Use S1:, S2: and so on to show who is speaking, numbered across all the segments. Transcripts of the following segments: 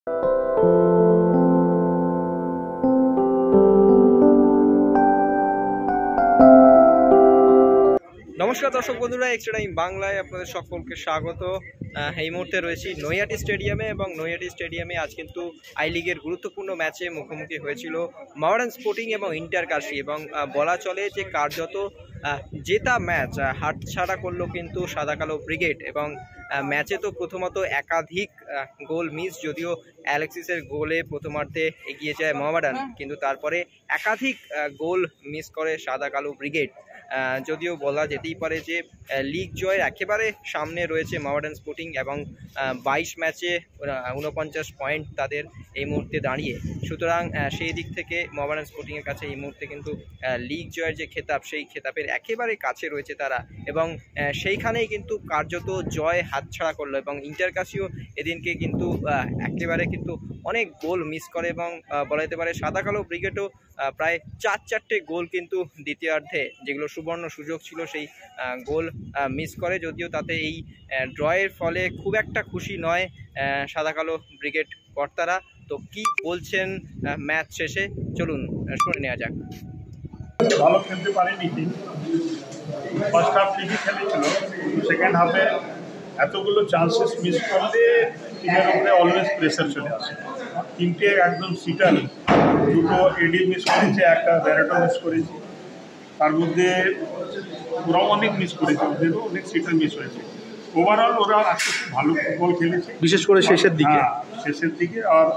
S1: নমস্কার দর্শক বন্ধুরা, এক্সট্রা টাইম বাংলায় আপনাদের সকলকে স্বাগত। এই মুহূর্তে রয়েছি নৈহাটি স্টেডিয়ামে এবং নৈহাটি স্টেডিয়ামে আজ কিন্তু আই লিগের গুরুত্বপূর্ণ ম্যাচে মুখোমুখি হয়েছিল মোহামেডান স্পোর্টিং এবং ইন্টার কাশি, এবং বলা চলে যে কার্যত জেতা ম্যাচ হাতছাড়া করলো কিন্তু সাদা কালো ব্রিগেড। এবং ম্যাচে তো প্রথমত একাধিক গোল মিস, যদিও অ্যালেক্সিসের গোলে প্রথমার্ধে এগিয়ে যায় মোহামেডান, কিন্তু তারপরে একাধিক গোল মিস করে সাদা কালো ব্রিগেড। যদিও বলা যেতেই পারে যে লিগ জয়ের একেবারে সামনে রয়েছে মোহামেডান স্পোর্টিং, এবং 22 ম্যাচে 49 পয়েন্ট তাদের এই মুহূর্তে দাঁড়িয়ে। সুতরাং সেই দিক থেকে মোহামেডান স্পোর্টিংয়ের কাছে এই মুহূর্তে কিন্তু লিগ জয়ের যে খেতাব, সেই খেতাবের একেবারে কাছে রয়েছে তারা, এবং সেইখানেই কিন্তু কার্যত জয় হাতছাড়া করলো। এবং ইন্টার কাশিও এদিনকে কিন্তু একেবারে কিন্তু অনেক গোল মিস করে, এবং বলা যেতে পারে সাদা কালো ব্রিগেডও প্রায় 4-4টে গোল কিন্তু দ্বিতীয়ার্ধে, যেগুলো সুবর্ণ সুযোগ ছিল, সেই গোল মিস করে। যদিও তাতে এই ড্রয়ের ফলে খুব একটা খুশি নয় সাদা কালো ব্রিগেড কর্তারা। তো কি বলছেন ম্যাচ শেষে, চলুন শুনে নেওয়া যাক।
S2: ভালো খেলতে পারেনি টিম, ফার্স্ট হাফ ঠিকই খেলেছিল, সেকেন্ড হাফে এতগুলো চান্সেস মিস করলে টিমের উপরে অলওয়েজ প্রেসার চলে আসে। তিনটে একদম সিটার, দুটো এডি মিস করেছে, একটা ব্যারেটো মিস করেছে, তার মধ্যে ওরাও অনেক মিস করেছে, ওদেরও অনেক সিটার মিস হয়েছে। ওভারঅল ওরা আজকে খুব ভালো ফুটবল খেলেছে, বিশেষ করে শেষের দিকে। আর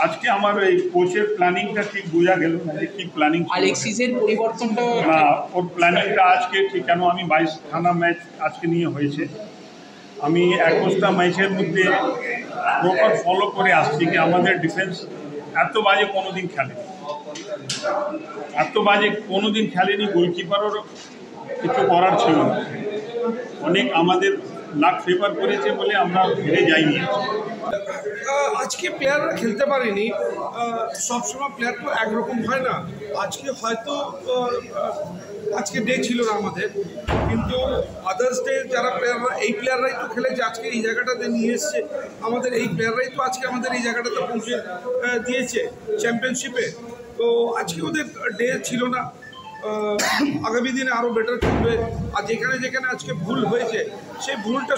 S2: আজকে আমার এই কোচের প্ল্যানিংটা ঠিক বোঝা গেল না, যে কি প্ল্যানিং
S3: আলেক্সিসের পরিবর্তনটা
S2: না, ওর প্ল্যানিংটা আজকে ঠিক কেন আমি 22খানা ম্যাচ আজকে নিয়ে হয়েছে, আমি 21টা ম্যাচের মধ্যে প্রপার ফলো করে আসছি যে আমাদের ডিফেন্স এত বাজে কোনোদিন খেলেনি, গোলকিপারেরও কিছু করার ছিল না। অনেক আমাদের লাক ফেভার করেছে বলে আমরা হেরে যাইনি।
S4: আজকে প্লেয়াররা খেলতে পারেনি, সবসময় প্লেয়ার তো একরকম হয় না। আজকে হয়তো আজকে ডে ছিল না আমাদের, কিন্তু আদার্স ডে যারা প্লেয়াররা, এই প্লেয়াররাই তো খেলেছে, আজকে এই জায়গাটাতে নিয়ে এসছে আমাদের, এই প্লেয়াররাই তো আজকে আমাদের এই জায়গাটাতে পৌঁছে দিয়েছে চ্যাম্পিয়নশিপে। তো আজকে ওদের ডে ছিল না, আগামী দিনে আরও বেটার খেলবে। আর যেখানে যেখানে আজকে ভুল হয়েছে, সেই ভুলটা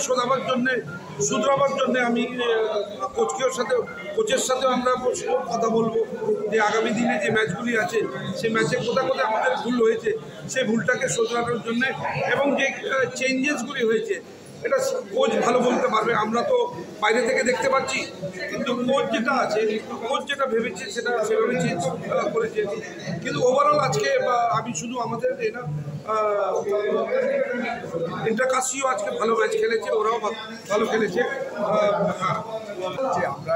S4: শুধরাবার জন্যে আমি কোচের সাথেও আমরা কথা বলবো যে আগামী দিনে যে ম্যাচগুলি আছে, সেই ম্যাচে কোথায় কোথায় আমাদের ভুল হয়েছে, সেই ভুলটাকে শোধরানোর জন্যে, এবং যে চেঞ্জেসগুলি হয়েছে এটা কোচ ভালো বলতে পারবে। আমরা তো বাইরে থেকে দেখতে পাচ্ছি, কিন্তু কোচ যেটা ভেবেছে সেটা সেভাবে চেঞ্জ করেছে। কিন্তু ওভারঅল আজকে আমি শুধু আমাদের না, ইন্টার কাশিও আজকে ভালো ম্যাচ খেলেছে, ওরাও ভালো খেলেছে।
S5: যে আমরা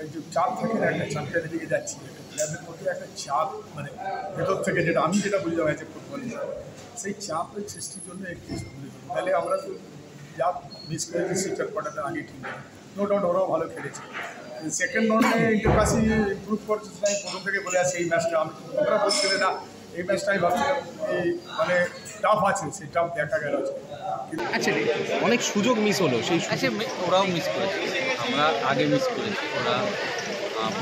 S5: এই যে চাপ থেকে একটা চ্যাম্পিয়নের দিকে যাচ্ছি, প্লেয়ারদের মধ্যে একটা চাপ, মানে ভেতর থেকে যেটা বুঝতে পারছি ফুটবল হিসাবে, সেই চাপের সৃষ্টির জন্য একটি তাহলে আমরা তো যা মিস করেছি সেই চটপটাতে আগে ঠিক নেই। নো ডাউট ওরাও ভালো খেলেছে। সেকেন্ড রাউন্ডে ইন্টার কাশি ইম্প্রুভ করছে, আমি প্রথম থেকে বলে আসি এই ম্যাচটা আমি তোমরা বলছিলে না, এই ম্যাচটা আমি ভাবছিলাম এই মানে টাফ আছে, সেই টাফ দেখা গেল।
S6: আচ্ছা, অনেক সুযোগ মিস হলো, সেই
S7: ওরাও মিস করেছে, আমরা আগে মিস করেছি, ওরা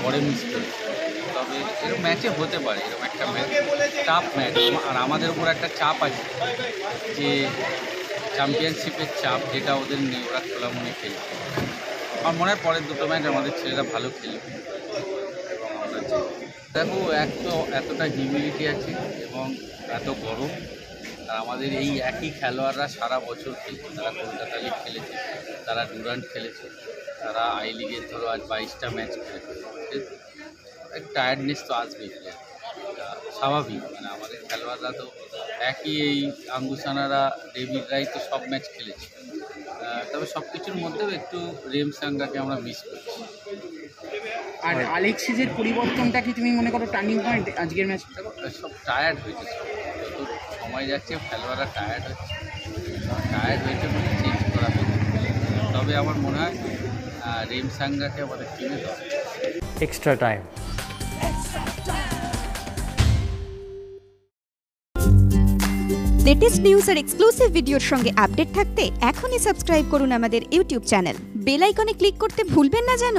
S7: পরে মিস করেছে। তবে এরকম ম্যাচে হতে পারে, এরকম একটা ম্যাচ টাফ ম্যাচ, আর আমাদের উপর একটা চাপ আছে যে চ্যাম্পিয়নশিপের চাপ, যেটা ওদের নেই, ওরা খোলা মনে খেলছে। আমার মনে হয় পরের দুটো ম্যাচ আমাদের ছেলেরা ভালো খেলবে, এবং আমরা দেখো এতটা হিউমিডিটি আছে এবং এত গরম, আর আমাদের এই একই খেলোয়াড়রা সারা বছর খেলছে, তারা কলকাতা লিগ খেলেছে, তারা ডুরান্ট খেলেছে, তারা আই লিগের ধরো আজ 22টা ম্যাচ খেলেছে। টায়ার্ডনেস তো আসবেই, স্বাভাবিক। মানে আমাদের খেলোয়াড়রা তো একই, এই আঙ্গুসানারা, ডেভিডরাই তো সব ম্যাচ খেলেছে। তবে সব কিছুর মধ্যেও একটু রেমসাঙ্গাকে আমরা মিস করছি।
S3: আর আলেক্সিসের পরিবর্তনটা কি তুমি মনে করো টার্নিং পয়েন্ট আজকের ম্যাচ?
S7: সব টায়ার্ড হয়েছে, যত সময় যাচ্ছে খেলোয়াড়রা টায়ার্ড হয়েছে বলে চেঞ্জ করা হয়েছে। তবে আমার মনে হয় রেমসাঙ্গাকে আমাদের টিমে দেওয়া।
S6: Extra time.
S8: লেটেস্ট নিউজ আর এক্সক্লুসিভ ভিডিওর সঙ্গে আপডেট থাকতে এখনই সাবস্ক্রাইব করুন আমাদের ইউটিউব চ্যানেল বেল আইকনে ক্লিক করতে ভুলবেন না যেন।